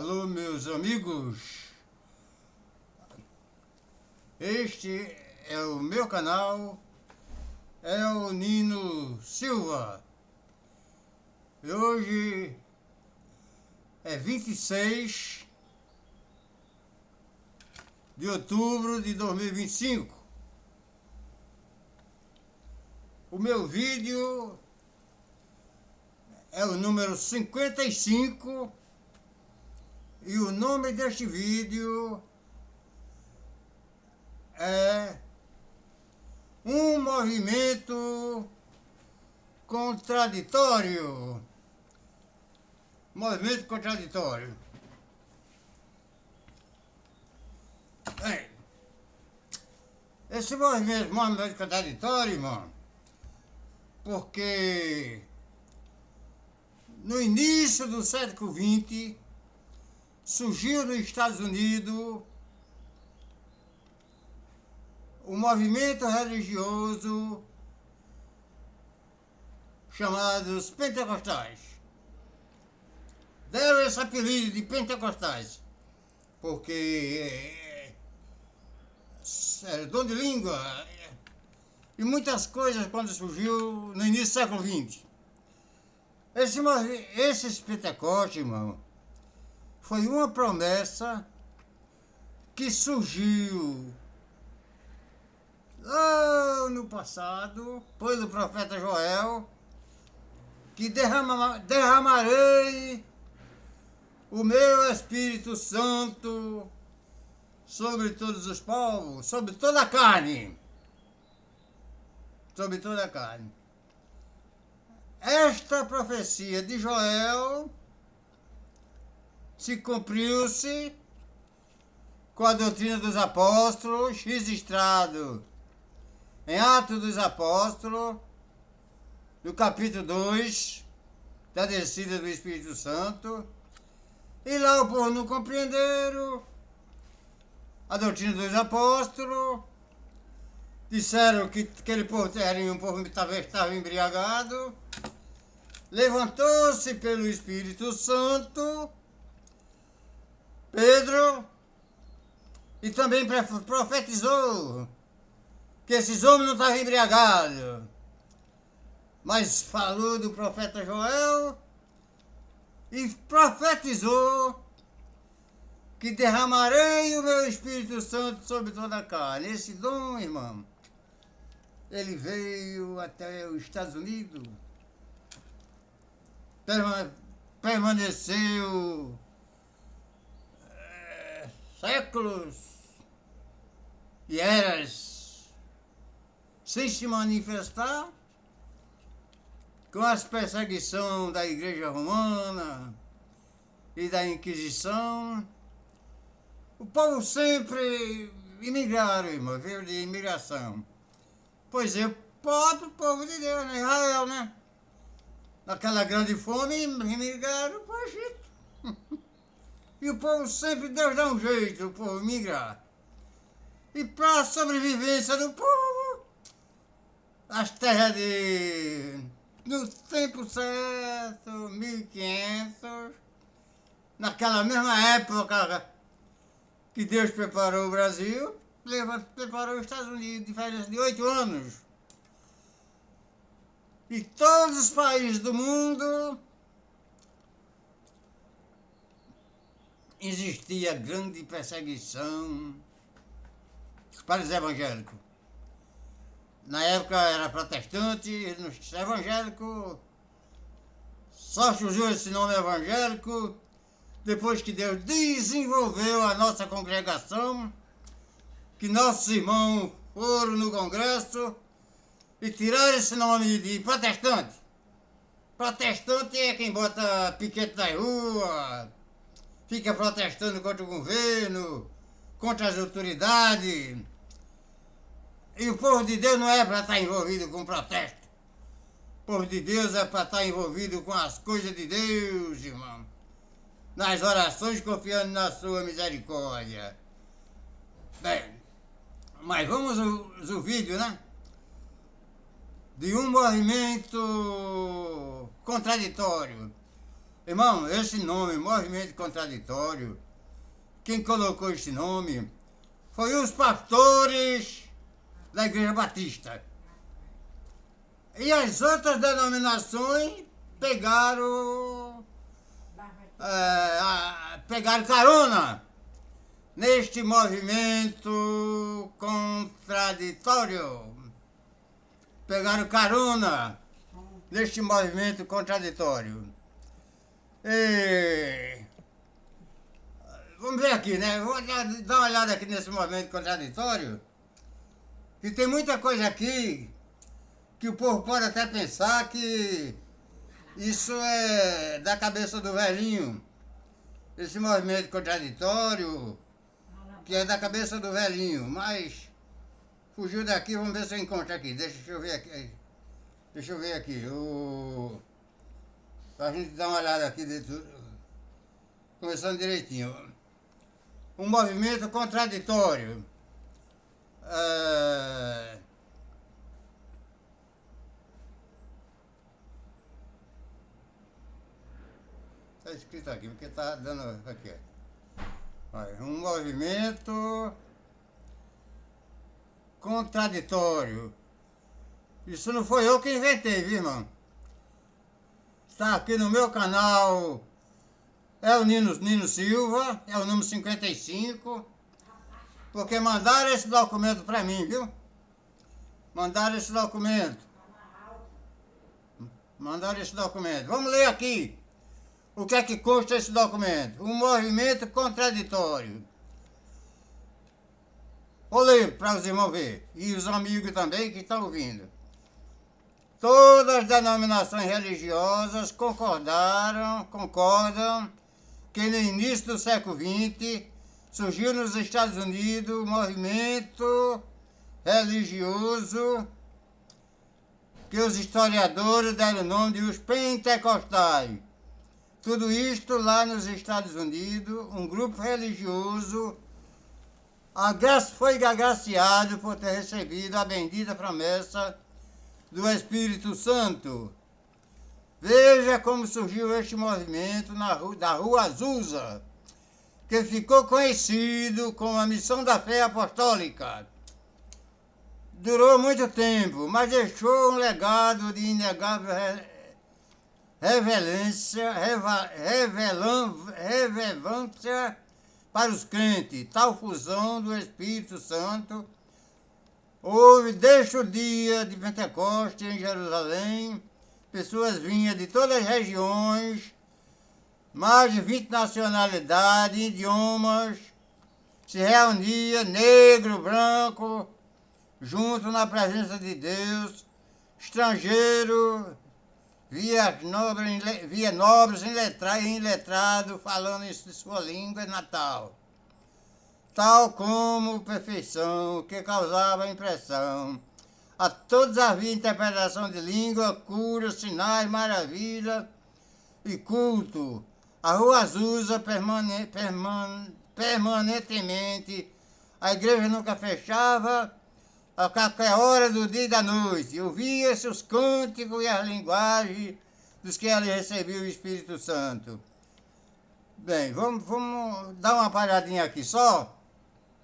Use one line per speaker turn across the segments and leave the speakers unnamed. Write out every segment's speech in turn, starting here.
Alô, meus amigos, este é o meu canal, é o Nino Silva. E hoje é 26 de outubro de 2025. O meu vídeo é o número 55 e o nome deste vídeo é Um Movimento Contraditório. Movimento contraditório. Esse movimento contraditório, irmão, porque no início do século XX surgiu nos Estados Unidos um movimento religioso chamado os pentecostais. Deram esse apelido de pentecostais porque era dom de língua e muitas coisas quando surgiu no início do século XX. Esses Pentecostes, irmão, foi uma promessa que surgiu lá no passado, pelo profeta Joel, que derramarei o meu Espírito Santo sobre todos os povos, sobre toda a carne. Sobre toda a carne. Esta profecia de Joel se cumpriu-se com a doutrina dos apóstolos, registrado em Atos dos Apóstolos, no capítulo 2, da descida do Espírito Santo. E lá o povo não compreenderam a doutrina dos apóstolos, disseram que aquele povo era um povo que estava embriagado. Levantou-se pelo Espírito Santo Pedro e também profetizou que esses homens não estavam embriagados, mas falou do profeta Joel e profetizou que derramarei o meu Espírito Santo sobre toda a carne. Esse dom, irmão, ele veio até os Estados Unidos, permaneceu séculos e eras sem se manifestar, com as perseguições da Igreja Romana e da Inquisição. O povo sempre imigraram, irmão, veio de imigração. Pois é, o próprio povo de Deus, né? Israel, né? Naquela grande fome, imigraram para o Egito. E o povo sempre, Deus dá um jeito, o povo migrar. E para a sobrevivência do povo, as terras no tempo certo, 1500, naquela mesma época que Deus preparou o Brasil, preparou os Estados Unidos, diferença de 8 anos. E todos os países do mundo existia grande perseguição para os evangélicos. Na época era protestante, nos evangélicos só surgiu esse nome evangélico depois que Deus desenvolveu a nossa congregação, que nossos irmãos foram no congresso e tiraram esse nome de protestante. Protestante é quem bota piquete na rua, fica protestando contra o governo, contra as autoridades. E o povo de Deus não é para estar envolvido com protesto. O povo de Deus é para estar envolvido com as coisas de Deus, irmão. Nas orações, confiando na sua misericórdia. Bem, mas vamos ao vídeo, né? De um movimento contraditório. Irmão, esse nome, movimento contraditório, quem colocou esse nome foi os pastores da Igreja Batista. E as outras denominações pegaram carona neste movimento contraditório. Pegaram carona neste movimento contraditório. E vamos ver aqui, né? Vou dar uma olhada aqui nesse movimento contraditório. E tem muita coisa aqui que o povo pode até pensar que isso é da cabeça do velhinho. Esse movimento contraditório, que é da cabeça do velhinho. Mas fugiu daqui, vamos ver se eu encontro aqui. Deixa eu ver aqui. Deixa eu ver aqui. Pra gente dar uma olhada aqui dentro. Começando direitinho. Um movimento contraditório. Está escrito aqui, porque está dando aqui. Olha, um movimento contraditório. Isso não foi eu que inventei, viu, irmão? Está aqui no meu canal. É o Nino Silva, é o número 55. Porque mandaram esse documento para mim, viu? Mandaram esse documento. Mandaram esse documento. Vamos ler aqui. O que é que consta esse documento? Um movimento contraditório. Vou ler para os irmãos ver. E os amigos também que estão ouvindo. Todas as denominações religiosas concordam que no início do século XX surgiu nos Estados Unidos um movimento religioso que os historiadores deram o nome de os pentecostais. Tudo isto lá nos Estados Unidos, um grupo religioso foi agraciado por ter recebido a bendita promessa do Espírito Santo. Veja como surgiu este movimento da Rua Azusa, que ficou conhecido como a Missão da Fé Apostólica. Durou muito tempo, mas deixou um legado de inegável relevância para os crentes. Tal fusão do Espírito Santo houve desde o dia de Pentecostes em Jerusalém. Pessoas vinham de todas as regiões, mais de 20 nacionalidades, idiomas, se reuniam, negro, branco, junto na presença de Deus, estrangeiro, via nobres e iletrados falando em sua língua natal, tal como perfeição que causava impressão. A todos havia interpretação de língua, cura, sinais, maravilha e culto. A Rua Azusa permanentemente, a igreja nunca fechava, a qualquer hora do dia e da noite. Ouvia-se os cânticos e as linguagens dos que ali recebiam o Espírito Santo. Bem, vamos dar uma paradinha aqui só.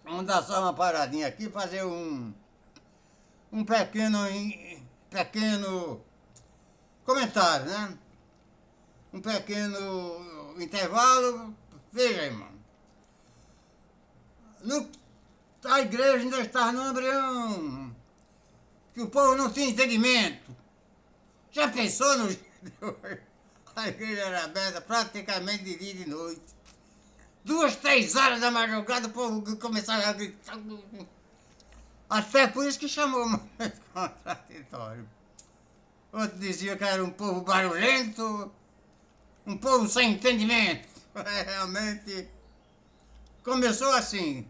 Vamos dar só uma paradinha aqui, fazer um pequeno comentário, né? Um pequeno intervalo. Veja, irmão. A igreja ainda está no embrião, que o povo não tinha entendimento. Já pensou no... A igreja era aberta praticamente de dia e de noite. 2, 3 horas da madrugada o povo começava a gritar. Até por isso que chamou movimento contraditório. Outro dizia que era um povo barulhento, um povo sem entendimento. Realmente começou assim.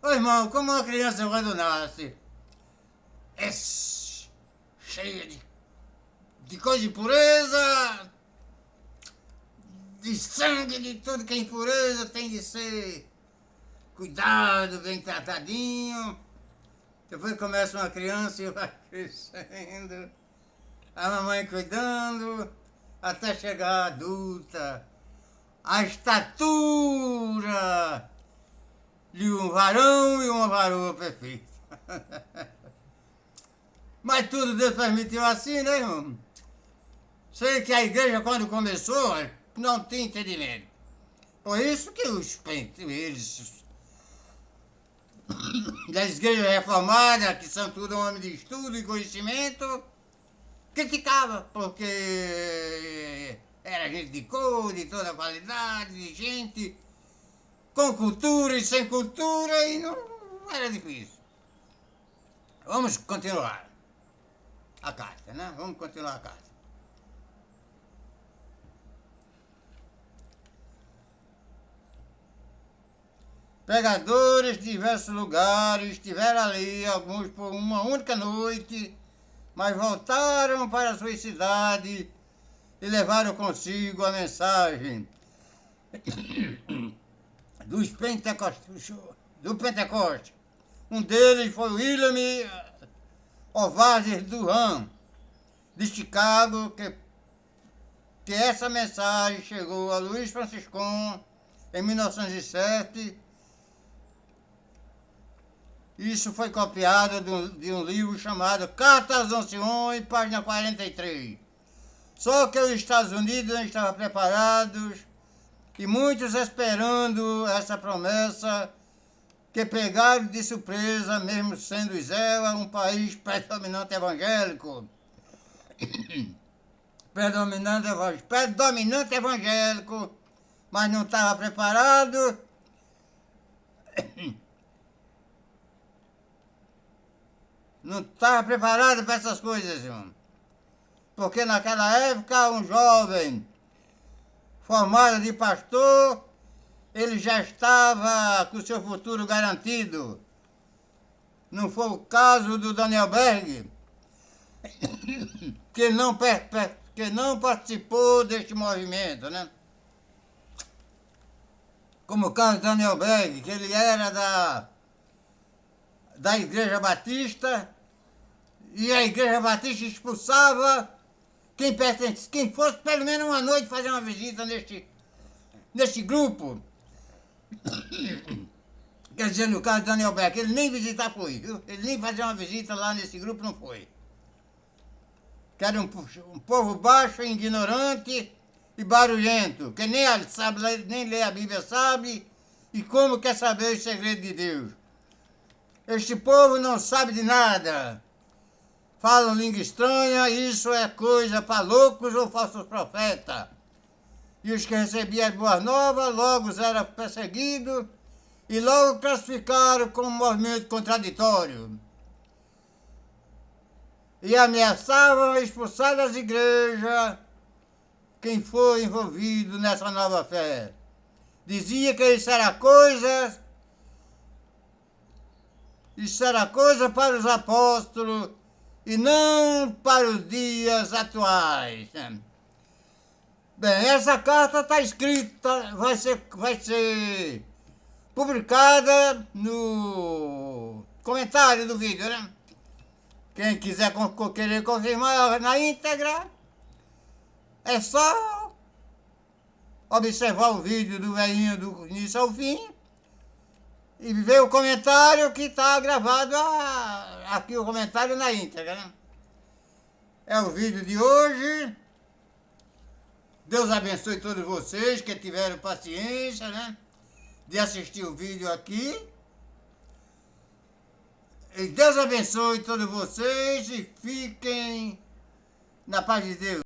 Ô irmão, como uma criança quando nasce é cheia de coisa de pureza, de sangue, de tudo que é impureza, tem de ser cuidado, bem tratadinho. Depois começa uma criança e vai crescendo, a mamãe cuidando, até chegar adulta, a estatura de um varão e uma varoa perfeita. Mas tudo Deus permitiu assim, né, irmão? Sei que a igreja, quando começou, não tinha entendimento. Por isso que os eles das igrejas reformadas, que são tudo homens de estudo e conhecimento, criticava, porque era gente de cor, de toda qualidade, de gente com cultura e sem cultura, e não era difícil. Vamos continuar a carta, né? Vamos continuar a carta. Pregadores de diversos lugares estiveram ali, alguns por uma única noite, mas voltaram para suas cidades e levaram consigo a mensagem do Pentecoste. Um deles foi William Ovares Durham, de Chicago, que essa mensagem chegou a Luiz Franciscon em 1907. Isso foi copiado de um livro chamado Cartas aos Anciões, página 43. Só que os Estados Unidos não estavam preparados e muitos esperando essa promessa, que pegaram de surpresa, mesmo sendo Israel um país predominante evangélico. predominante evangélico, mas não estava preparado. Não estava preparado para essas coisas, irmão. Porque naquela época um jovem formado de pastor, ele já estava com seu futuro garantido. Não foi o caso do Daniel Berg, que não participou deste movimento, né? Como o caso do Daniel Berg, que ele era da Igreja Batista, e a Igreja Batista expulsava quem fosse pelo menos uma noite fazer uma visita neste grupo. Quer dizer, no caso do Daniel Beck, ele nem visitar foi, viu? Ele nem fazer uma visita lá nesse grupo não foi. Que era um povo baixo, ignorante e barulhento, que nem ler a Bíblia sabe, e como quer saber os segredos de Deus. Este povo não sabe de nada. Falam língua estranha, isso é coisa para loucos ou falsos profetas. E os que recebiam as boas novas logo eram perseguidos e logo classificaram como movimento contraditório. E ameaçavam expulsar das igrejas quem foi envolvido nessa nova fé. Dizia que isso era coisa para os apóstolos e não para os dias atuais. Bem, essa carta está escrita, vai ser publicada no comentário do vídeo, né? Quem quiser querer confirmar na íntegra, é só observar o vídeo do velhinho do início ao fim e ver o comentário que está gravado aqui, o comentário na íntegra, né? É o vídeo de hoje. Deus abençoe todos vocês que tiveram paciência, né, de assistir o vídeo aqui. E Deus abençoe todos vocês e fiquem na paz de Deus.